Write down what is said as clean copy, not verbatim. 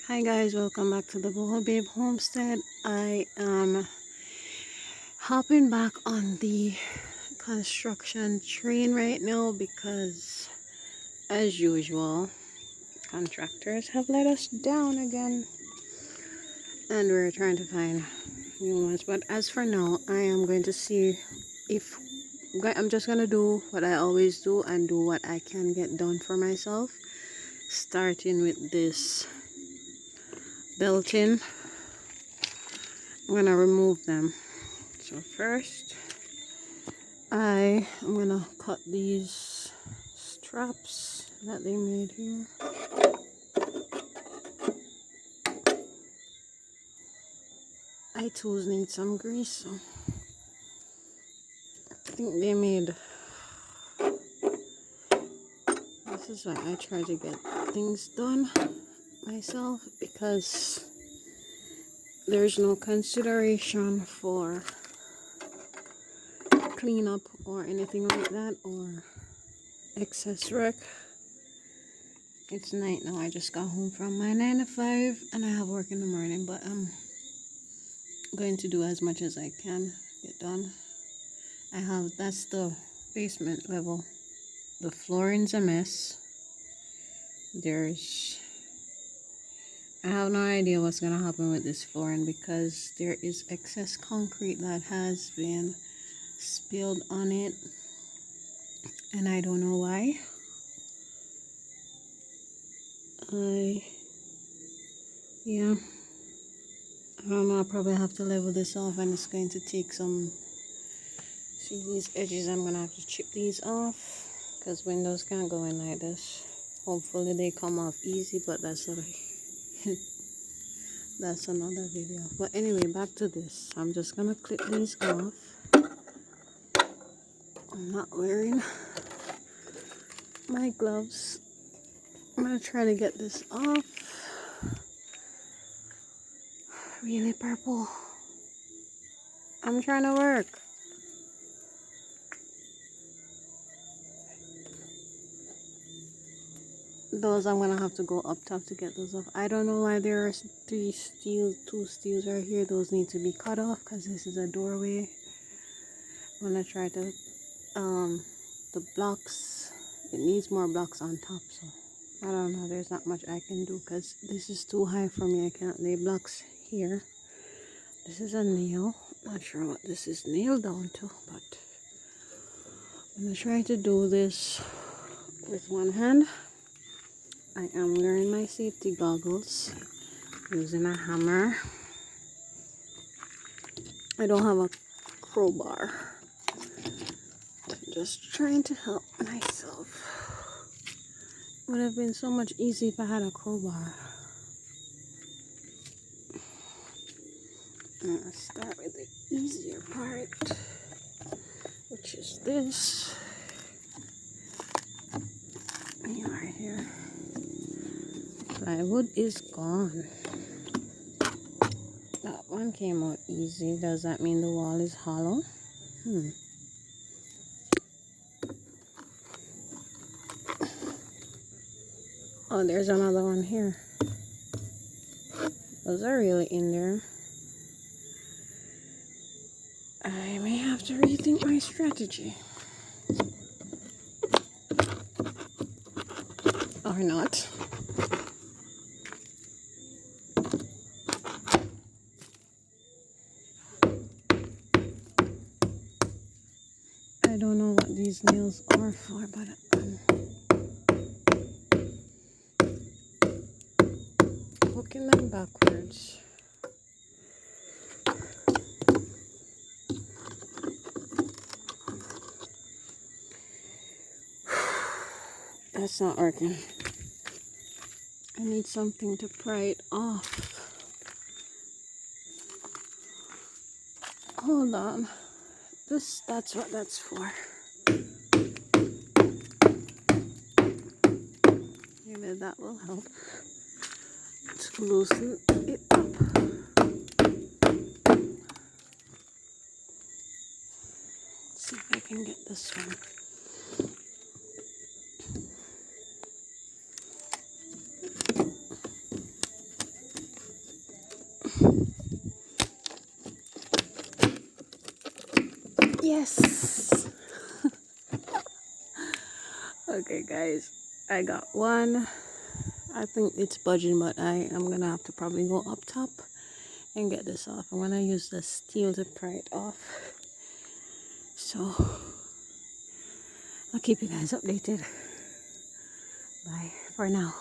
Hi guys, welcome back to the Boho Babe Homestead. I am hopping back on the construction train right now because, as usual, contractors have let us down again and we're trying to find new ones. But as for now, I am going to see if I'm just going to do what I always do and do what I can get done for myself, starting with this built-in. I'm gonna remove them. So first I am gonna cut these straps that they made here. I tools need some grease, so I think they made, this is why I try to get things done myself, because there's no consideration for cleanup or anything like that, or excess work. It's night now. I just got home from my 9 to 5 and I have work in the morning, but I'm going to do as much as I can get done. That's the basement level. The flooring's a mess. I have no idea what's gonna happen with this flooring because there is excess concrete that has been spilled on it and I don't know why. Yeah, I don't know, I'll probably have to level this off and it's going to take some, see these edges, I'm gonna have to chip these off because windows can't go in like this. Hopefully they come off easy, but that's that's another video. But anyway, back to this. I'm just gonna clip these off. I'm not wearing my gloves. I'm gonna try to get this off. Really purple. I'm trying to work. Those I'm gonna have to go up top to get those off. I don't know why there are two steels right here. Those need to be cut off because this is a doorway. I'm gonna try to the blocks, it needs more blocks on top, so I don't know, there's not much I can do because this is too high for me. I can't lay blocks here. This is a nail, not sure what this is nailed down to, but I'm gonna try to do this with one hand. I am wearing my safety goggles, using a hammer. I don't have a crowbar. I'm just trying to help myself. It would have been so much easier if I had a crowbar. I'm gonna start with the easier part, which is this. Right here. Plywood is gone. That one came out easy. Does that mean the wall is hollow? Oh, there's another one here. Those are really in there. I may have to rethink my strategy. Or not. I don't know what these nails are for, but I'm hooking them backwards. That's not working. I need something to pry it off. Hold on. That's what that's for. Maybe that will help to loosen it up. Let's see if I can get this one. Yes. Okay, guys, I got one. I think it's budging, but I am gonna have to probably go up top and get this off. I'm gonna use the steel to pry it off. So I'll keep you guys updated. Bye for now.